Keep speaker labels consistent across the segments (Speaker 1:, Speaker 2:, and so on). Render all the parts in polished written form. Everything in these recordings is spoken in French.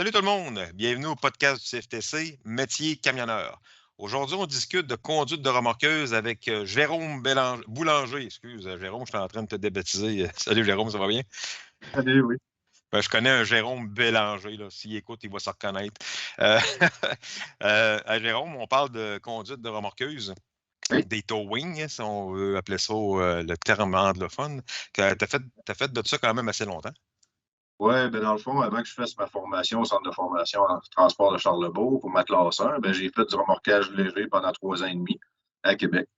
Speaker 1: Salut tout le monde, bienvenue au podcast du CFTC, métier camionneur. Aujourd'hui, on discute de conduite de remorqueuse avec Jérôme Boulanger. Excuse, Jérôme, je suis en train de te débaptiser. Salut Jérôme, ça va bien?
Speaker 2: Salut, oui.
Speaker 1: Je connais un Jérôme Bélanger, là. S'il écoute, il va se reconnaître. Euh, Jérôme, on parle de conduite de remorqueuse,
Speaker 2: Oui,
Speaker 1: des towing, si on veut appeler ça le terme anglophone. Tu as fait de ça quand même assez longtemps.
Speaker 2: ouais, ben dans le fond, avant que je fasse ma formation au centre de formation en transport de Charlebourg pour ma classe 1, ben, j'ai fait du remorquage léger pendant 3 ans et demi à Québec.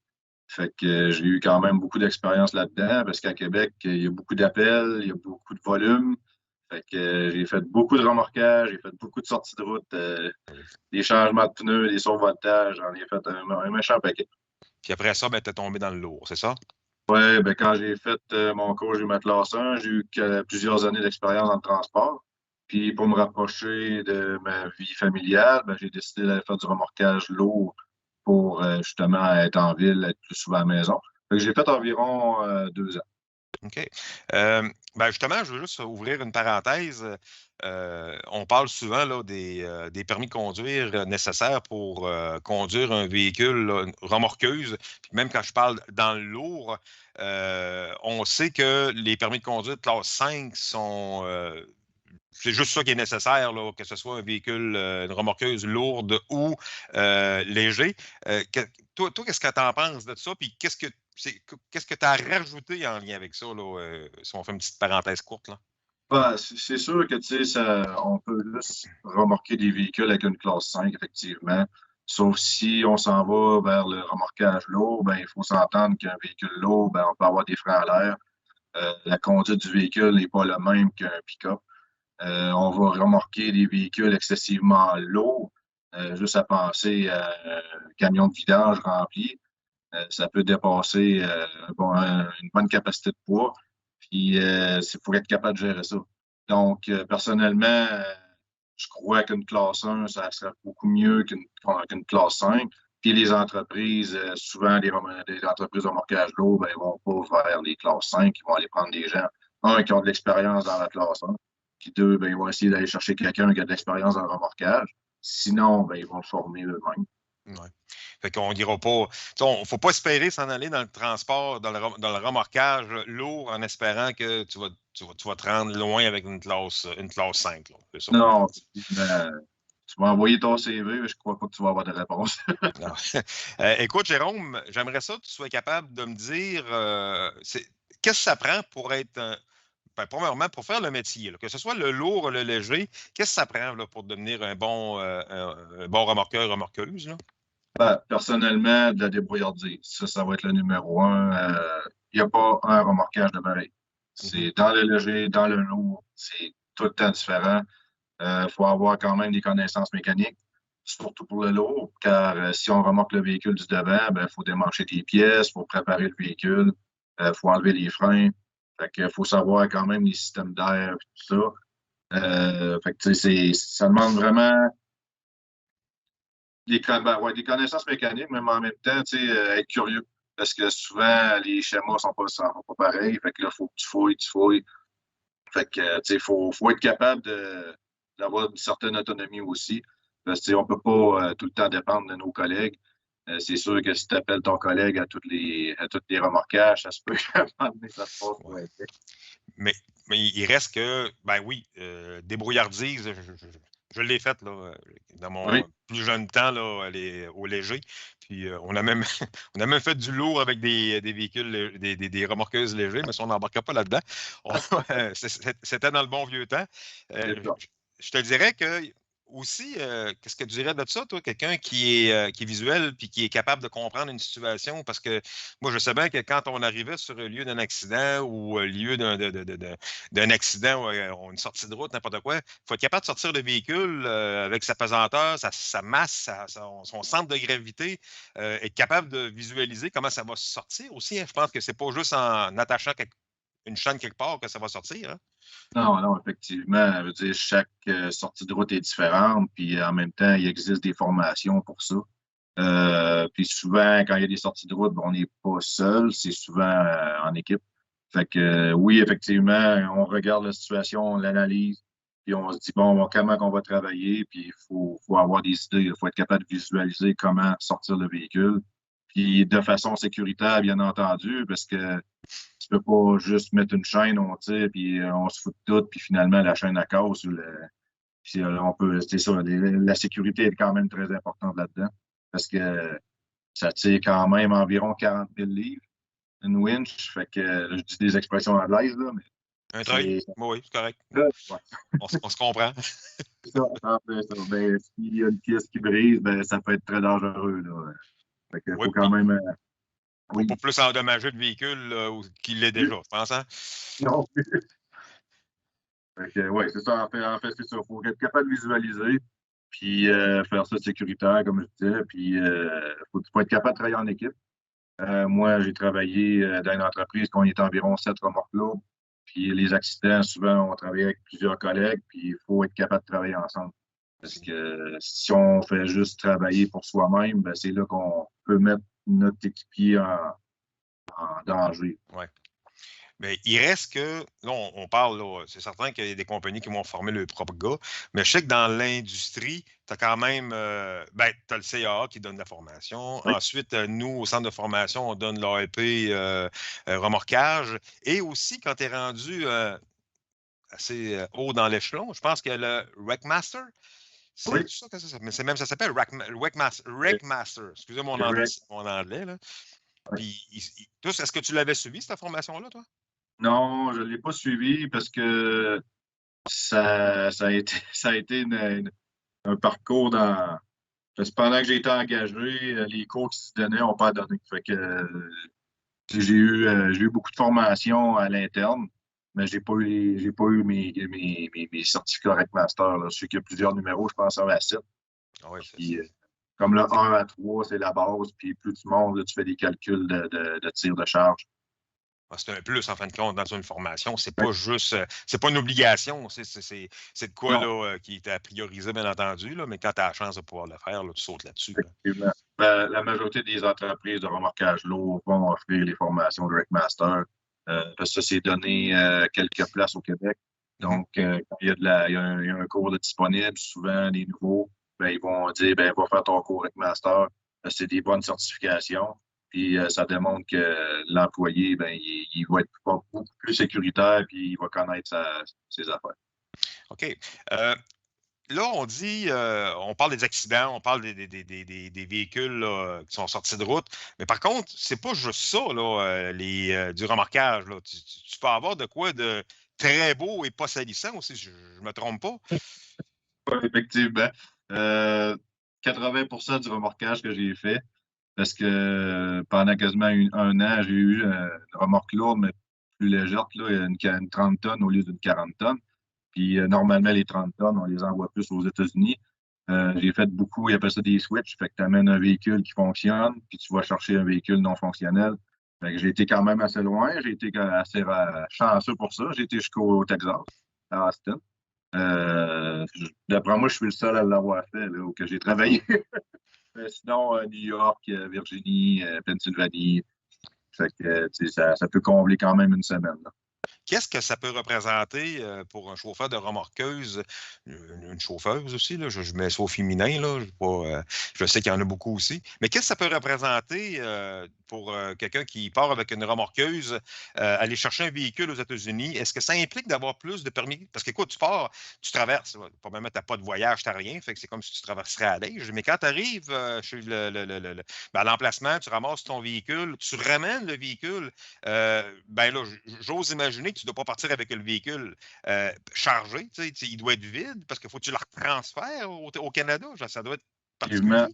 Speaker 2: Fait que j'ai eu quand même beaucoup d'expérience là-dedans parce qu'à Québec, il y a beaucoup d'appels, il y a beaucoup de volume. Fait que j'ai fait beaucoup de remorquage, j'ai fait beaucoup de sorties de route, des changements de pneus, des survoltages, j'en ai fait un méchant paquet.
Speaker 1: Puis après ça, ben, tu es tombé dans le lourd, c'est ça?
Speaker 2: Ouais, ben quand j'ai fait mon cours, j'ai eu ma classe 1, j'ai eu plusieurs années d'expérience dans le transport. Puis pour me rapprocher de ma vie familiale, ben, j'ai décidé d'aller faire du remorquage lourd pour justement être en ville, être plus souvent à la maison. Fait que j'ai fait environ 2 ans.
Speaker 1: OK. Ben justement, je veux juste ouvrir une parenthèse. On parle souvent là, des permis de conduire nécessaires pour conduire un véhicule, là, une remorqueuse. Puis même quand je parle dans le lourd, on sait que les permis de conduire de classe 5 sont. C'est juste ça qui est nécessaire, là, que ce soit un véhicule, une remorqueuse lourde ou léger. Toi, qu'est-ce que tu en penses de ça? Puis qu'est-ce que tu as rajouté en lien avec ça, là, si on fait une petite parenthèse courte, là?
Speaker 2: Ben, c'est sûr que tu sais, on peut juste remorquer des véhicules avec une classe 5, effectivement. Sauf si on s'en va vers le remorquage lourd, ben, il faut s'entendre qu'un véhicule lourd, ben, on peut avoir des freins à l'air. La conduite du véhicule n'est pas la même qu'un pick-up. On va remorquer des véhicules excessivement lourds. Juste à penser à un camion de vidange rempli, ça peut dépasser une bonne capacité de poids. Puis, il faut être capable de gérer ça. Donc, personnellement, je crois qu'une classe 1, ça serait beaucoup mieux qu'une classe 5. Puis les entreprises, souvent des entreprises de remorquage lourd, ben, ils vont pas vers les classes 5, ils vont aller prendre des gens, un, qui ont de l'expérience dans la classe 1, puis deux, ben, ils vont essayer d'aller chercher quelqu'un qui a de l'expérience dans le remorquage. Sinon, ben, ils vont le former eux-mêmes.
Speaker 1: Ouais. Fait qu'on dira pas. Il faut pas espérer s'en aller dans le transport, dans le remorquage lourd en espérant que tu vas te rendre loin avec une classe 5, là. C'est ça.
Speaker 2: Non, tu vas envoyer ton CV, mais je crois pas que tu vas avoir de réponse.
Speaker 1: Non. Écoute, Jérôme, j'aimerais ça que tu sois capable de me dire qu'est-ce que ça prend pour être ben, premièrement, pour faire le métier, là, que ce soit le lourd ou le léger, qu'est-ce que ça prend là, pour devenir un bon remorqueur, remorqueuse, là?
Speaker 2: Ben, personnellement, de la débrouillardise. Ça va être le numéro un. Il n'y a pas un remorquage de pareil.
Speaker 1: Mhm.
Speaker 2: C'est dans le léger, dans le lourd, c'est tout le temps différent. Il faut avoir quand même des connaissances mécaniques, surtout pour le lourd, car si on remorque le véhicule du devant, il faut démancher des pièces, il faut préparer le véhicule, il faut enlever les freins. Fait que, faut savoir quand même les systèmes d'air et tout ça. Fait que, tu sais, ça demande vraiment des connaissances mécaniques, mais en même temps, tu sais, être curieux. Parce que souvent, les schémas sont pas pareils. Fait que là, il faut que tu fouilles, tu fouilles. Fait que, tu sais, faut être capable d'avoir une certaine autonomie aussi. Parce que, tu sais, on peut pas tout le temps dépendre de nos collègues. C'est sûr que si tu appelles ton collègue à tous les remorquages, ça se peut qu'à un moment donné, ça te passe pour
Speaker 1: Ouais.
Speaker 2: être fait.
Speaker 1: Mais, mais il reste que, ben oui, débrouillardise, je l'ai faite là, dans
Speaker 2: Oui.
Speaker 1: mon plus jeune temps là, au léger. Puis on a même, on a même fait du lourd avec des véhicules, des remorqueuses légers, mais ça, on n'embarquait pas là-dedans. On- C'était dans le bon vieux temps.
Speaker 2: C'est ça.
Speaker 1: Je te dirais que aussi, qu'est-ce que tu dirais de ça, toi, quelqu'un qui est visuel puis qui est capable de comprendre une situation? Parce que moi, je sais bien que quand on arrivait sur le lieu d'un accident ou lieu d'un accident ou une sortie de route, n'importe quoi, il faut être capable de sortir le véhicule avec sa pesanteur, sa masse, son centre de gravité, être capable de visualiser comment ça va sortir aussi, hein. Je pense que c'est pas juste en attachant une chaîne quelque part que ça va sortir, hein.
Speaker 2: Non, non, effectivement. Je veux dire, chaque sortie de route est différente, puis en même temps, il existe des formations pour ça. Puis souvent, quand il y a des sorties de route, ben, on n'est pas seul, c'est souvent en équipe. Fait que oui, effectivement, on regarde la situation, on l'analyse, puis on se dit, bon, comment on va travailler, puis il faut avoir des idées, il faut être capable de visualiser comment sortir le véhicule, puis de façon sécuritaire, bien entendu, parce que tu peux pas juste mettre une chaîne, on tire, puis on se fout de tout, puis finalement, la chaîne à casse, puis on peut, c'est ça, la sécurité est quand même très importante là-dedans, parce que ça tire quand même environ 40 000 livres, une winch, fait que je dis des expressions anglaises, là, mais
Speaker 1: Un treuil?
Speaker 2: c'est
Speaker 1: Oui, c'est correct.
Speaker 2: ouais.
Speaker 1: On se comprend.
Speaker 2: Ça, en fait, ça. Ben, s'il y a une pièce qui brise, ben, ça peut être très dangereux, là. Fait qu'il
Speaker 1: Oui,
Speaker 2: faut quand
Speaker 1: puis
Speaker 2: même,
Speaker 1: pour
Speaker 2: oui.
Speaker 1: pas plus endommager le véhicule qu'il l'est déjà, je pense. Hein?
Speaker 2: Non. Fait que, ouais, c'est ça. En fait, c'est ça. Il faut être capable de visualiser, puis faire ça sécuritaire, comme je disais, puis faut être capable de travailler en équipe. Moi, j'ai travaillé dans une entreprise où on était environ 7 remorques lourdes. Puis les accidents, souvent, on travaille avec plusieurs collègues, puis il faut être capable de travailler ensemble. Parce que si on fait juste travailler pour soi-même, ben, c'est là qu'on peut mettre notre équipier en danger.
Speaker 1: Ouais. Mais il reste que, là, on parle, là, c'est certain qu'il y a des compagnies qui vont former leurs propres gars, mais je sais que dans l'industrie, tu as quand même, ben, tu as le CAA qui donne la formation.
Speaker 2: Oui,
Speaker 1: Ensuite, nous, au centre de formation, on donne l'AEP remorquage. Et aussi, quand tu es rendu assez haut dans l'échelon, je pense qu'il y a le Wreckmaster. C'est
Speaker 2: oui.
Speaker 1: tout ça que ça s'appelle. Mais c'est même, ça s'appelle Wreckmaster. Wreckmaster. Excusez
Speaker 2: Correct.
Speaker 1: mon anglais, là.
Speaker 2: Oui.
Speaker 1: Puis, est-ce que tu l'avais suivi, cette formation-là, toi?
Speaker 2: Non, je ne l'ai pas suivi parce que ça a été, ça a été un parcours dans. Parce que pendant que j'ai été engagé, les cours qui se donnaient n'ont pas donné. Fait que j'ai eu beaucoup de formations à l'interne, mais j'ai pas eu mes certificats Recmaster. Là. Je sais qu'il y a plusieurs numéros, je pense à 7.
Speaker 1: Ah oui, c'est ça.
Speaker 2: Puis, comme le 1 à 3, c'est la base, puis plus tu montes, là, tu fais des calculs de tir de charge.
Speaker 1: Ah, c'est un plus, en fin de compte, dans une formation. C'est
Speaker 2: Ouais.
Speaker 1: pas juste, c'est pas une obligation. C'est de quoi
Speaker 2: Non,
Speaker 1: là, qui est à prioriser, bien entendu, là, mais quand tu as la chance de pouvoir le faire, là, tu sautes là-dessus. Là.
Speaker 2: effectivement. La majorité des entreprises de remorquage lourd vont offrir les formations de Wreckmaster. Parce que ça, c'est donné quelques places au Québec.
Speaker 1: Mhm.
Speaker 2: Donc, quand il y a un cours de disponible, souvent, les nouveaux, ben, ils vont dire, ben, va faire ton cours Wreckmaster. C'est des bonnes certifications. Puis, ça démontre que l'employé, ben, il va être beaucoup plus sécuritaire, puis il va connaître ses affaires.
Speaker 1: OK. Euh, Là, on parle des accidents, on parle des véhicules là, qui sont sortis de route. Mais par contre, c'est pas juste ça, là, du remorquage. Là. Tu peux avoir de quoi de très beau et pas salissant aussi, je me trompe pas.
Speaker 2: Oui, effectivement. Euh, 80% du remorquage que j'ai fait, parce que pendant quasiment un an, j'ai eu une remorque lourde, mais plus légère, là, une 30 tonnes au lieu d'une 40 tonnes. Puis normalement, les 30 tonnes, on les envoie plus aux États-Unis. J'ai fait beaucoup, ils appellent ça des switches. Fait que tu amènes un véhicule qui fonctionne, puis tu vas chercher un véhicule non fonctionnel. Fait que j'ai été quand même assez loin. J'ai été assez chanceux pour ça. J'ai été jusqu'au Texas, à Austin. D'après moi, je suis le seul à l'avoir fait, là, où que j'ai travaillé. Sinon, New York, Virginie, Pennsylvanie. Fait que, ça peut combler quand même une semaine. Là.
Speaker 1: Qu'est-ce que ça peut représenter pour un chauffeur de remorqueuse, une chauffeuse aussi, là, je mets ça au féminin, là, je sais qu'il y en a beaucoup aussi, mais qu'est-ce que ça peut représenter pour quelqu'un qui part avec une remorqueuse, aller chercher un véhicule aux États-Unis? Est-ce que ça implique d'avoir plus de permis? Parce qu'écoute, tu pars, tu traverses, probablement tu n'as pas de voyage, tu n'as rien, fait que c'est comme si tu traverserais à l'âge, mais quand tu arrives chez ben, à l'emplacement, tu ramasses ton véhicule, tu ramènes le véhicule, ben là, j'ose imaginer que tu ne dois pas partir avec le véhicule chargé. Il doit être vide parce qu'il faut que tu le retransfères au Canada. Genre, ça doit être
Speaker 2: Effectivement,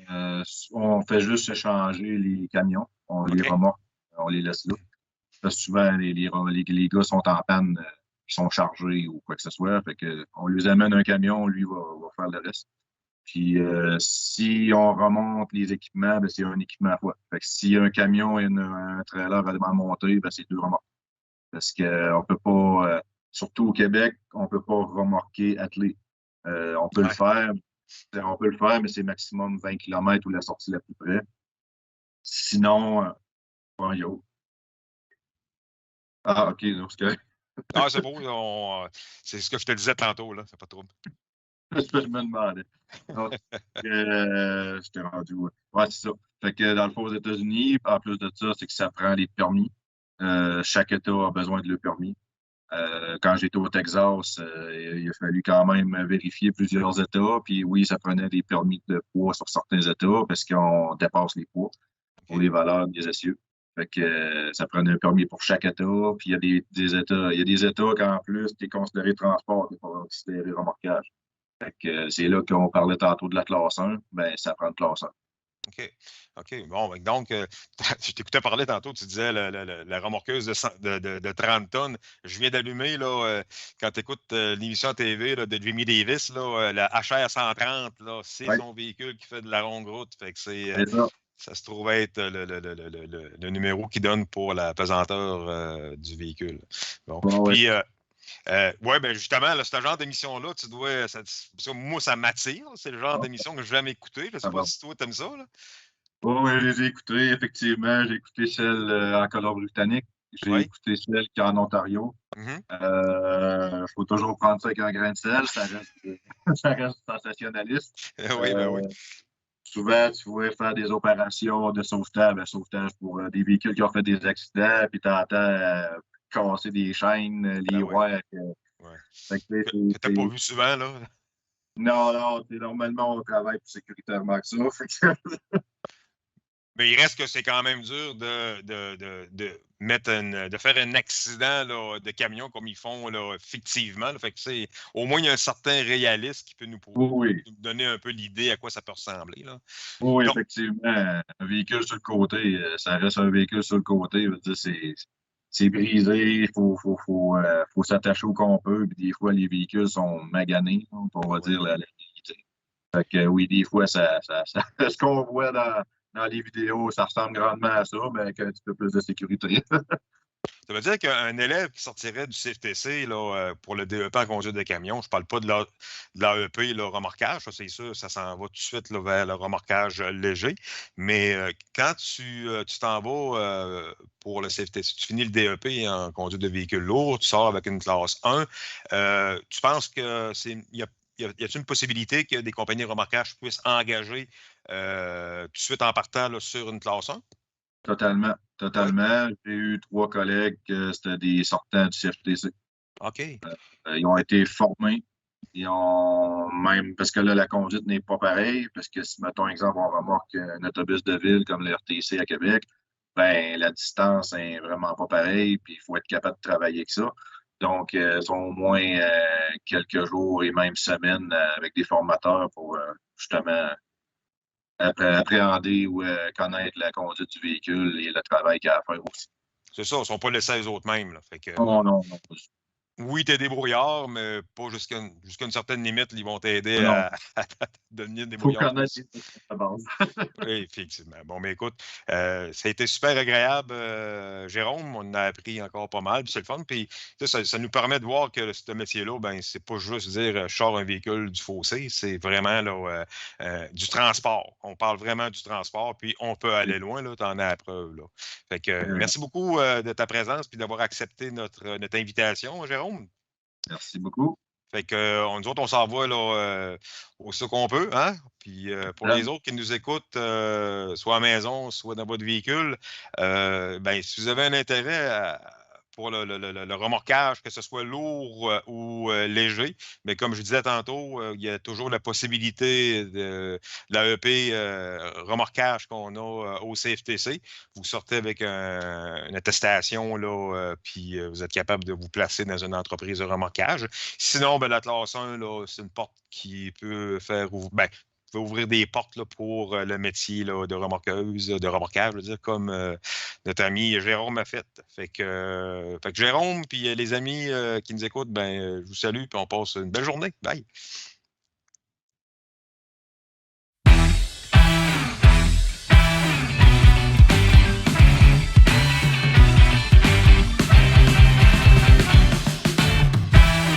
Speaker 1: particulier.
Speaker 2: on fait juste échanger les camions. On les
Speaker 1: OK.
Speaker 2: remorque, on les laisse là. Parce que souvent, les gars sont en panne, ils sont chargés ou quoi que ce soit. Fait que, on lui amène un camion, lui va faire le reste. Puis si on remonte les équipements, ben, c'est un équipement à fois. Fait que s'il y a un camion et un trailer à monter, ben, c'est deux remorques. Parce qu'on peut pas, surtout au Québec, on peut pas remorquer attelé. On peut le
Speaker 1: Ouais.
Speaker 2: faire, mais c'est maximum 20 km ou la sortie la plus près. Sinon, bon, yo. Ah, OK, donc c'est correct.
Speaker 1: Ah, c'est beau. C'est ce que je te disais tantôt, là. C'est pas trop.
Speaker 2: C'est ce que je me demandais. Donc, j'étais rendu où? Ouais, c'est ça. Fait que dans le fond, aux États-Unis, en plus de ça, c'est que ça prend les permis. Chaque État a besoin de le permis. Quand j'étais au Texas, il a fallu quand même vérifier plusieurs États. Puis oui, ça prenait des permis de poids sur certains États parce qu'on dépasse les poids pour
Speaker 1: OK.
Speaker 2: les valeurs des essieux. Fait que ça prenait un permis pour chaque État. Puis il y a des États, il y a des États qu'en plus, tu es considéré transport, tu n'es pas considéré remorquage. Fait que c'est là qu'on parlait tantôt de la classe 1, ben ça prend de classe 1.
Speaker 1: OK. OK. Bon, ben, donc, je t'écoutais parler tantôt, tu disais la remorqueuse de 30 tonnes. Je viens d'allumer, là, quand tu écoutes l'émission à TV là, de Jimmy Davis, là, la HR 130, là, c'est
Speaker 2: Oui,
Speaker 1: son véhicule qui fait de la longue route. Fait que
Speaker 2: c'est ça.
Speaker 1: ça se trouve être le numéro qui donne pour la pesanteur du véhicule. Bon.
Speaker 2: Ouais, ouais,
Speaker 1: Puis, ouais, ben justement, là, ce genre d'émission-là, tu dois. Parce que moi, ça m'attire. C'est le genre d'émission que je vais m'écouter. Je ne sais
Speaker 2: ça
Speaker 1: pas
Speaker 2: va.
Speaker 1: si toi, t'aimes ça, là.
Speaker 2: Ouais, ouais, je les ai écoutés, effectivement. J'ai écouté celle en Colombie-Britannique. J'ai
Speaker 1: Oui.
Speaker 2: écouté celle qui est en Ontario.
Speaker 1: Mhm.
Speaker 2: Faut toujours prendre ça avec un grain de sel. Ça reste sensationnaliste.
Speaker 1: Oui, ben oui.
Speaker 2: Euh, Souvent, tu vois faire des opérations de sauvetage pour des véhicules qui ont fait des accidents, puis tu entends casser des chaînes,
Speaker 1: Ben
Speaker 2: les
Speaker 1: oui.
Speaker 2: wires.
Speaker 1: Ouais.
Speaker 2: Fait que,
Speaker 1: Que t'as pas vu souvent, là.
Speaker 2: Non, non, normalement, on travaille plus sécuritairement que ça. Fait que
Speaker 1: Mais il reste que c'est quand même dur de mettre de faire un accident là, de camion comme ils font là, fictivement. Là. Fait que c'est, au moins, il y a un certain réalisme qui peut
Speaker 2: oui,
Speaker 1: nous donner un peu l'idée à quoi ça peut ressembler. Là.
Speaker 2: oui,
Speaker 1: Donc,
Speaker 2: effectivement, un véhicule sur le côté, ça reste un véhicule sur le côté. Je veux dire, c'est brisé, faut s'attacher au qu'on peut. Puis des fois, les véhicules sont maganés, donc on va
Speaker 1: ouais.
Speaker 2: dire la vérité. Fait que oui, des fois, ce qu'on voit dans les vidéos, ça ressemble grandement à ça, mais avec un petit peu plus de sécurité.
Speaker 1: Ça veut dire qu'un élève qui sortirait du CFTC là, pour le DEP en conduite de camion, je ne parle pas de l'AEP, le remorquage, ça c'est sûr, ça s'en va tout de suite là, vers le remorquage léger. Mais quand tu t'en vas pour le CFTC, tu finis le DEP en conduite de véhicule lourd, tu sors avec une classe 1, tu penses que y a-t-il une possibilité que des compagnies de remorquage puissent engager tout de suite en partant là, sur une classe 1?
Speaker 2: Totalement,
Speaker 1: Oui.
Speaker 2: totalement. J'ai eu 3 collègues, c'était des sortants du CFTC.
Speaker 1: OK.
Speaker 2: Ils ont été formés. Ils ont même, parce que là, la conduite n'est pas pareille, parce que si, mettons, exemple, on remorque un autobus de ville comme le RTC à Québec, ben, la distance est vraiment pas pareille, puis il faut être capable de travailler avec ça. Donc, ils sont au moins quelques jours et même semaines avec des formateurs pour justement appréhender ou connaître la conduite du véhicule et le travail qu'il y a à faire aussi.
Speaker 1: C'est ça, ils ne sont pas laissés aux autres mêmes. Là. Fait que,
Speaker 2: Non, non, non.
Speaker 1: oui, tu es débrouillard, mais pas jusqu'à une certaine limite, ils vont t'aider
Speaker 2: Non,
Speaker 1: à devenir
Speaker 2: il faut
Speaker 1: débrouillard toi
Speaker 2: connaître
Speaker 1: aussi.
Speaker 2: les choses à la base.
Speaker 1: Oui, effectivement. Bon, mais écoute, ça a été super agréable, Jérôme. On a appris encore pas mal, puis c'est le fun. Puis ça nous permet de voir que ce métier-là, ben, c'est pas juste dire je sors un véhicule du fossé, c'est vraiment là, du transport. On parle vraiment du transport, puis on peut aller loin, là, tu en as la preuve. Là. Fait que merci beaucoup de ta présence puis d'avoir accepté notre invitation, Jérôme.
Speaker 2: Merci beaucoup.
Speaker 1: Fait que nous autres, on s'en va là, aussi qu'on peut, hein? Puis pour les autres qui nous écoutent, soit à la maison, soit dans votre véhicule, ben, si vous avez un intérêt pour le remorquage, que ce soit lourd ou léger, mais comme je disais tantôt, il y a toujours la possibilité de l'AEP remorquage qu'on a au CFTC. Vous sortez avec une attestation, là, puis vous êtes capable de vous placer dans une entreprise de remorquage. Sinon, ben, la classe 1, là, c'est une porte qui peut faire ouvrir des portes là, pour le métier là, de remorqueuse, de remorquage, je veux dire, comme notre ami Jérôme a fait. Fait que Jérôme, puis les amis qui nous écoutent, ben, je vous salue, puis on passe une belle journée. Bye!